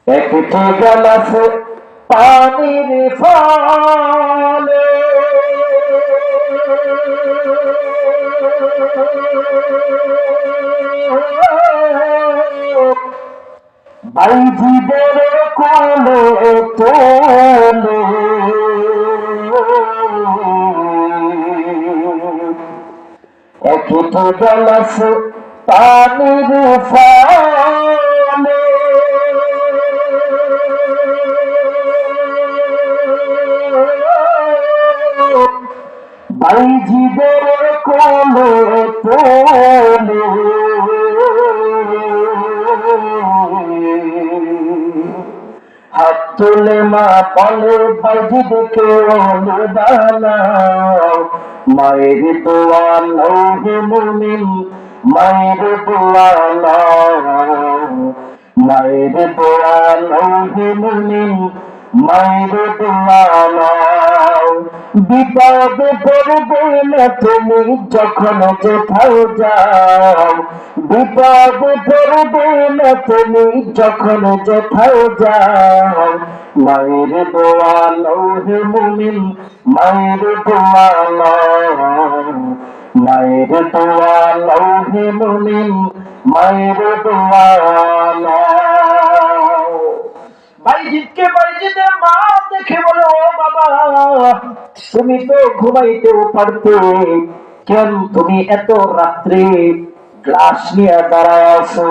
একটি গলাস পানির ফলে বাইজিদের কোলে তোলে একটি গলাস পানির ফলে বাইজিদের কোলে তোলে হাত তুলে মা বলে বাইজিদকে অনুদানাও মায়ের দোয়া লৌহে মুমিন মায়ের দোয়া মায়ের দোয়া লৌহে মুমিন মায়ের দোয়া বিপদে পড়বে না তুমি যখন কোথাও যাও বিপদে পড়বে না তুমি যখন কোথাও যাও মায়ের দোয়া লৌহে মুমিন মায়ের দোয়া মায়ের দোয়া লৌহে মুমিন মায়ের দোয়া বাইজিদকে বাইজিদের মা দেখে বলে ও বাবা তুমি তো ঘুমাইতেও পারতে কেন তুমি এত রাত্রে গ্লাস নিয়ে দাঁড়ায় আছো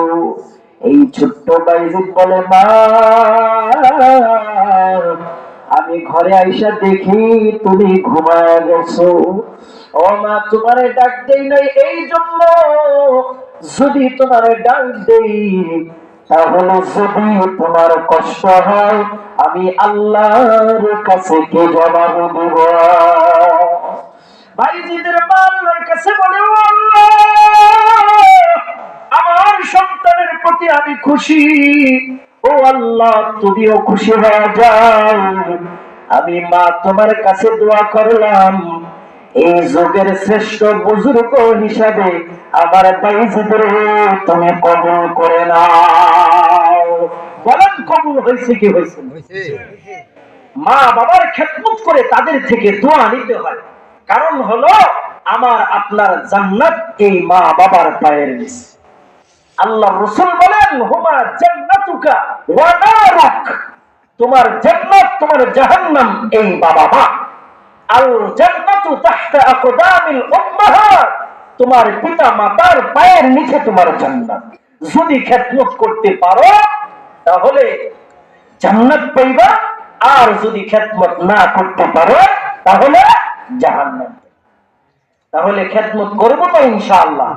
এই ছোট্ট বাইজিদ বলে মা আমি ঘরে আইসা দেখি তুমি ঘুমায় গেছো ও মা তোমারে ডাক দেই নাই এই জন্য যদি তোমারে ডাক দেই তাহলে যদি তোমার কষ্ট হয় আমি আল্লাহর কাছে কি জবাব দেব বাইজিদের মা আল্লাহর কাছে বলে ও আল্লাহ আমার সন্তানের প্রতি আমি খুশি ও আল্লাহ তুমিও খুশি হয়ে যাও আমি মা তোমার কাছে দোয়া করলাম এই যুগের শ্রেষ্ঠ বুজুর্গ হিসাবে আমার বাইজিদের তুমি কবুল করে নাও বলেন কবুল হয়েছে কি হয়েছে মা বাবার খেদমত করে তাদের থেকে দোয়া নিতে হয় কারণ হলো আমার আপনার জান্নাত এই মা বাবার পায়ের নিচে আল্লাহ রাসূল বলেন হুমা জান্নাতুকা ওয়া নারুক তোমার জান্নাত তোমার জাহান্নাম এই বাবা মা আল জান্নাতু তাহতা আকদামিল উম্মাহাত তোমার পিতা মাতার পায়ের নিচে তোমার জান্নাত যদি খেদমত করতে পারো তাহলে জান্নাত পাইবা আর যদি খেদমত না করতে পারো তাহলে জাহান্নাম তাহলে খেদমত করব তো ইনশাআল্লাহ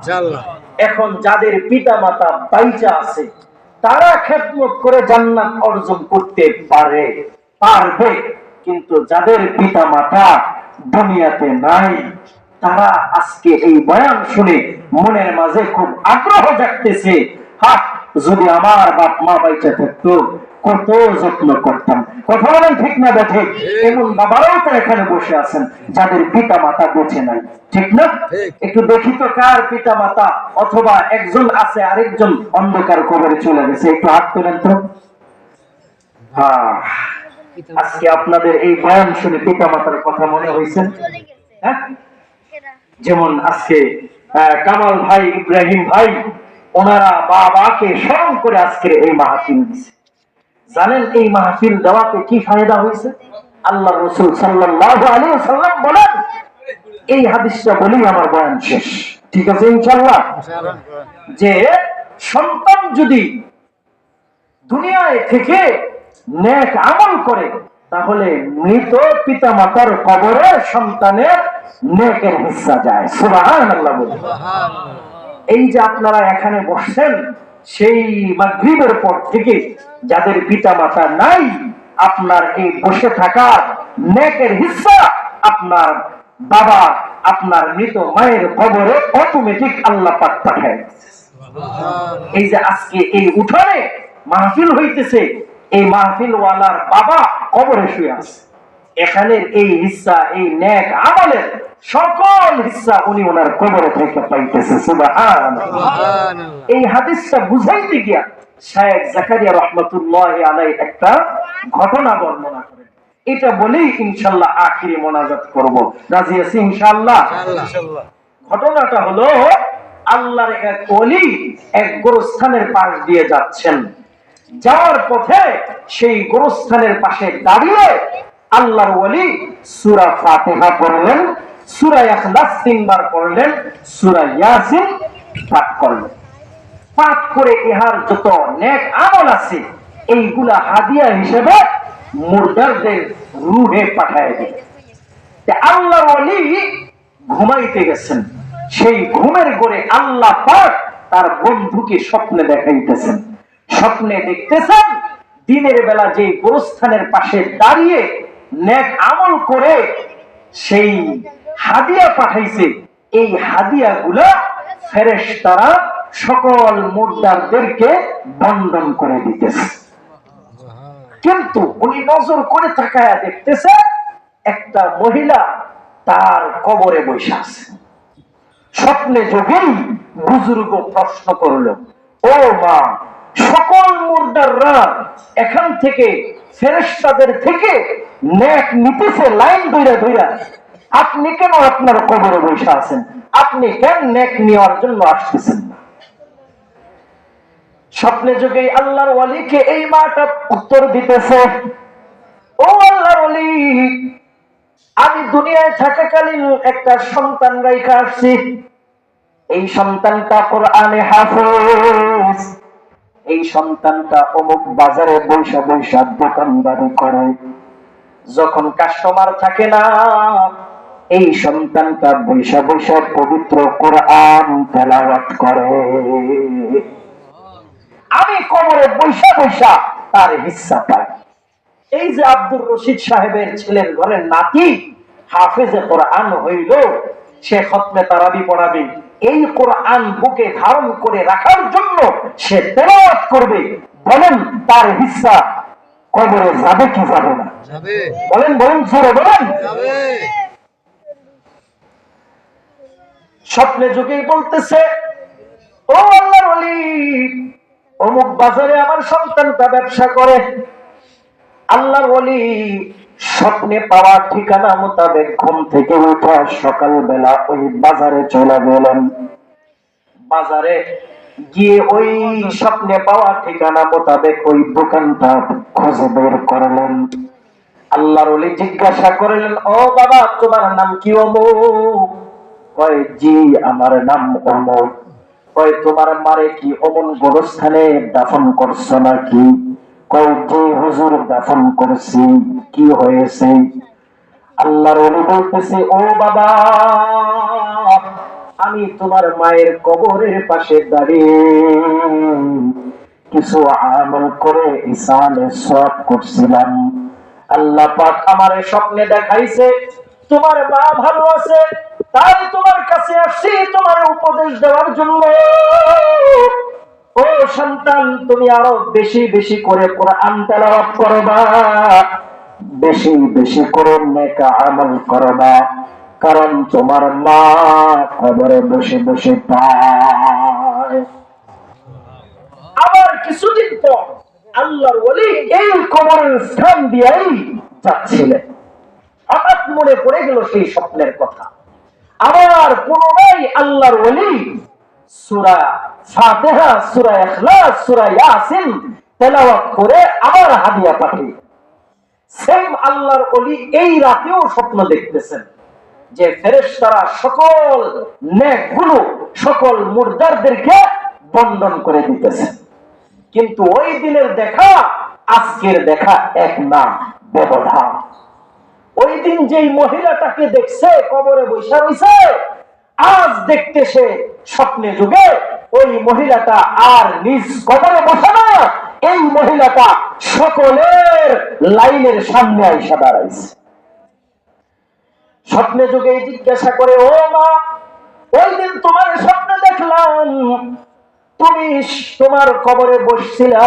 এখন যাদের পিতা মাতা বাইচা আছে তারা খেদমত করে জান্নাত অর্জন করতে পারবে কিন্তু যাদের পিতা মাতা দুনিয়াতে নাই তারা আজকে এই বয়ান শুনে মনের মাঝে খুব আগ্রহ জাগতেছে হ্যাঁ যদি আমার বাপ মা বাইচা থাকতো কত যত্ন করতাম কথা বলেন ঠিক না বেঠে এমন বাবারাও তো এখানে বসে আছেন যাদের পিতা মাতা বেঁচে নাই ঠিক না একটু দেখি তো কার পিতা মাতা অথবা একজন আছে আরেকজন অন্ধকার কবরে চলে গেছে একটু হাত তোলেন তো আজকে আপনাদের এই বয়ান শুনে পিতা মাতার কথা মনে হয়েছে হ্যাঁ যেমন আজকে কামাল ভাই ইব্রাহিম ভাই ওনারা বাবাকে স্মরণ করে আজকে এই মাহফিল দিছে জানেন এই মাহফিল দেওয়াতে কি ফায়দা হয়েছে আল্লাহ রাসূল সাল্লাল্লাহু আলাইহি ওয়াসাল্লাম বলেন এই হাদিসটা বলেই আমার বয়ান শেষ ঠিক আছে ইনশাআল্লাহ যে সন্তান যদি দুনিয়ায় থেকে নেক আমল করে তাহলে মৃত পিতা মাতার কবরে সন্তানের নেকের হিস্সা যায় সুবহানাল্লাহ বলুন এই যে আপনারা এখানে বসছেন সেই মাগরিবের পর থেকে যাদের পিতা মাতা নাই আপনার এই বসে থাকা নেকের হিস্সা আপনার বাবা আপনার মৃত মায়ের কবরে অটোমেটিক আল্লাহ পাক পাঠায় এই যে আজকে এই উঠানে মাহফিল হইতেছে এই মাহফিল ওয়ালার বাবা কবরে শুয়ে আছে এখানের এই হিস্সা এই নেক আমলের সকল হিস্সা উনি ওনার কবরে থেকে পাইতেছে সুবহানাল্লাহ এই হাদিসটা বুঝাইতে গিয়া শায়েখ জাকারিয়া রাহমাতুল্লাহি আলাইহি একটা ঘটনা বর্ণনা করেন। এটা বলেই ইনশাআল্লাহ আখিরি মোনাজাত করব। রাজি আছি ইনশাআল্লাহ? ইনশাআল্লাহ। ঘটনাটা হলো, আল্লাহর এক ওলি এক গোরস্থানের পাশ দিয়ে যাচ্ছেন। যাওয়ার পথে সেই গোরস্থানের পাশে দাঁড়িয়ে আল্লাহর ওলি সূরা ফাতিহা পড়লেন, সূরা ইখলাস 3 বার পড়লেন, সূরা ইয়াসিন পাঠ করলেন। পাঠ করে ইহার যত নেক আমল আছে এইগুলা হাদিয়া হিসেবে মুর্দারদের রূহে পাঠায় দিলেন। আল্লাহর ওলি ঘুমাইতে গেছেন, সেই ঘুমের ঘরে আল্লাহ পাক তার বন্ধুকে স্বপ্নে দেখাইতেছেন। স্বপ্নে দেখতেছেন দিনের বেলা যে গোরস্থানের পাশে দাঁড়িয়ে নেক আমল করে সেই হাদিয়া পাঠাইছে, এই হাদিয়া গুলা ফেরেশতারা সকল মুর্দারদেরকে বন্ধন করে দিতেছে। কিন্তু উনি নজর করে তাকায়া দেখতেছে একটা মহিলা তার কবরে বসে আছে। স্বপ্নে যোগেই বুজুর্গ প্রশ্ন করলো, ও মা, সকল মুর্দাররা এখান থেকে ফেরেশতাদের থেকে নেক নিতেছে লাইন ধইরা ধইরা, আপনি কেন আপনার কবরে বসে আছেন? আপনি কেন নেক নেওয়ার জন্য আসতেছেন না? স্বপ্নে যোগে আল্লাহর ওয়ালিকে এই মাটা উত্তর দিতেছে, ও আল্লাহর ওয়ালি, আমি দুনিয়ায় থাকাকালীন একটা সন্তান রাইখা আসছি। এই সন্তানটা কোরআনে হাফেজ। এই সন্তানটা অমুক বাজারে বৈশা বৈশা দোকানদারি করে। যখন কাস্টমার থাকে না, এই সন্তানটা বৈশা বৈশা পবিত্র কোরআন তেলাওয়াত করে। আমি কবরে বৈশা বৈশা তার হিস্সা পাই। এই যে আব্দুর রশিদ সাহেবের ছেলের ঘরের নাতি হাফেজে কোরআন হইল, সে খতমে তারাবি পড়াবে, এই কোরআন বুকে ধারণ করে রাখার জন্য সে তেলাওয়াত করবে। বলেন তার হিস্সা কবরে যাবে কি যাবে না? বলেন বলেন জোরে বলেন। স্বপ্নে যুগেই বলতেছে, ও আল্লাহর ওলি, অমুক বাজারে আমার সন্তানটা ব্যবসা করে। আল্লাহর ওলি স্বপ্নে পাওয়া ঠিকানা মোতাবেক ঘুম থেকে উঠা সকালবেলা ওই বাজারে চলে গেলেন। বাজারে গিয়ে ওই স্বপ্নে পাওয়া ঠিকানা মোতাবেক ওই দোকানটা খুঁজে বের করলেন। আল্লাহর ওলি জিজ্ঞাসা করলেন, ও বাবা, তোমার নাম কি? অমুক। কয়, জি আমার নাম অমুক। কয়, তোমার মারে কি অমন গোরস্থানে দাফন করছো নাকি? কয়, জি হুজুর, দাফন করছি। কি হয়েছে? আল্লাহর ওলি বলতেছে, ও বাবা, আমি তোমার মায়ের কবরের পাশে দাঁড়িয়ে কিছু আমল করে ইসালে সওয়াব করছিলাম। আল্লাহ পাক আমারে স্বপ্নে দেখাইছে তোমার মা ভালো আছে, তাই তোমার কাছে আসছি তোমার উপদেশ দেওয়ার জন্য। ও সন্তান, তুমি আরো বেশি বেশি করে কোরআন তেলাওয়াত করবা, বেশি বেশি করে নেক আমল করবা, কারণ তোমার মা কবরে বসে বসে পায়। আবার কিছুদিন পর আল্লাহর ওলি এই কবরের স্থান দিয়েই যাচ্ছিলেন। হঠাৎ মনে পড়ে গেল সেই স্বপ্নের কথা। আবার পুনরায় আল্লাহর ওলি সূরা ফাতিহা, সূরা ইখলাস, সূরা ইয়াসিন তেলাওয়াত করে আবার হাদিয়া পাঠিয়ে। সেম আল্লাহর ওলি এই রাতেও স্বপ্ন দেখতেছেন যে ফেরেশতারা সকল নেকগুলো সকল মুর্দারদেরকে বন্ধন করে দিতেছেন। কিন্তু ওই দিনের দেখা আজকের দেখা এক না, ব্যবধান। ওই দিন যেই মহিলাটাকে দেখছে কবরে বসে রয়েছে, আজ দেখতে সে স্বপ্নে যুগে ওই মহিলাটা আর নিজ কবরে বসে না, এই মহিলাটা সকলের লাইনের সামনে আইসা দাঁড়াইছে। স্বপ্নে যুগে জিজ্ঞাসা করে, ও মা, ওই দিন তোমার স্বপ্নে দেখলাম তুমি তোমার কবরে বসছিলা,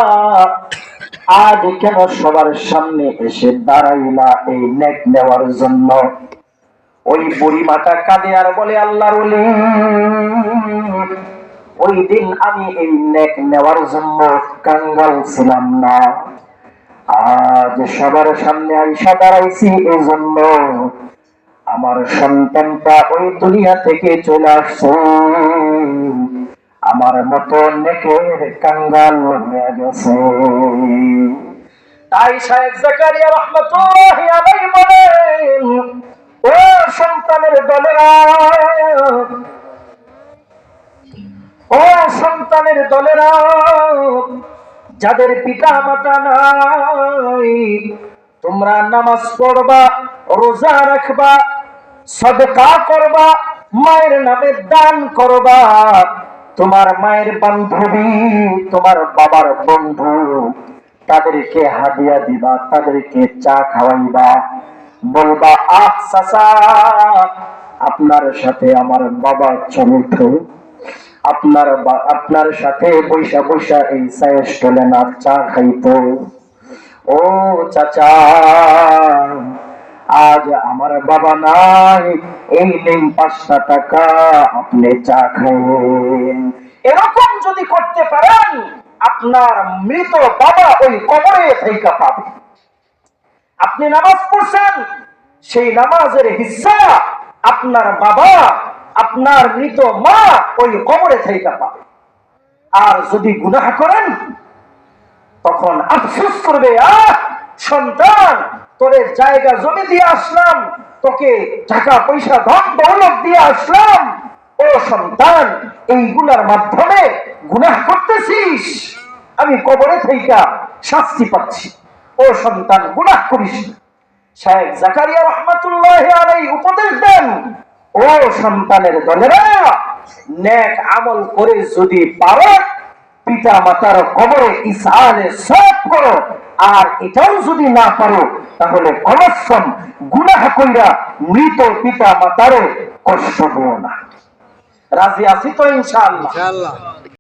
আজ কেন সবার সামনে এসে দাঁড়াইলা এই নেক নেওয়ার জন্য? ওই বুড়ি মাটা কাঁদে আর বলে, আল্লাহর ওলি, ওই দিন আমি এই নেক নেওয়ার জন্য কাঙ্গাল ছিলাম না। আজ সবার সামনে আইসা দাঁড়াইছি এই জন্য আমার সন্তানটা ওই দুনিয়া থেকে চলে আসছে, আমার মতো নেকের কাঙ্গাল হয়ে গেছে। তাই শায়েখ জাকারিয়া রাহমাতুল্লাহি আলাইহি বলেন, ও সন্তানের দলেরা, ও সন্তানের দলেরা, যাদের পিতা মাতা নাই, তোমরা নামাজ পড়বা, রোজা রাখবা, সদকা করবা, মায়ের নামে দান করবা, তোমার মায়ের বান্ধবী, তোমার বাবার বন্ধু, তাদেরকে হাদিয়া দিবা, তাদেরকে চা খাওয়াইবা, বলবা আহ চাচা, আপনার সাথে আমার বাবা চলত, আপনার সাথে বৈশা বৈশা এই চায়ের স্টলে না চা খাইতো। ও চাচা, আজ আমার বাবা নাই, এই নেই 5টা টাকা, আপনি চা খাইন। এরকম যদি করতে পারেন, আপনার মৃত বাবা ওই কবরে থেকে পাবে। আপনি নামাজ পড়ছেন, সেই নামাজের হিস্সা আপনার বাবা, আপনার মৃত মা ওই কবরে থেকে পাবে। আর যদি গুনাহ করেন, তখন আফসোস করবে, সন্তান, তোরে জায়গা জমি দিয়ে আসলাম, তোকে টাকা পয়সা ধন দৌলত দিয়ে আসলাম, ও সন্তান, এইগুলার মাধ্যমে গুনাহ করতেছিস, আমি কবরে থেকে শাস্তি পাচ্ছি। ও সন্তান, গুনাহ করিস না। শায়েখ জাকারিয়া রাহমাতুল্লাহি আলাইহি উপদেশ দেন, ও সন্তানের দলেরা, নেক আমল করে যদি পারো, পিতা মাতার কবরে ইসআলে সওয়াব করো, আর এটাও যদি না পারো, তাহলে কমসম গুনাহ কইরা মৃত পিতা মাতারে কষ্ট দিও না। রাজি আছি তো ইনশাআল্লাহ?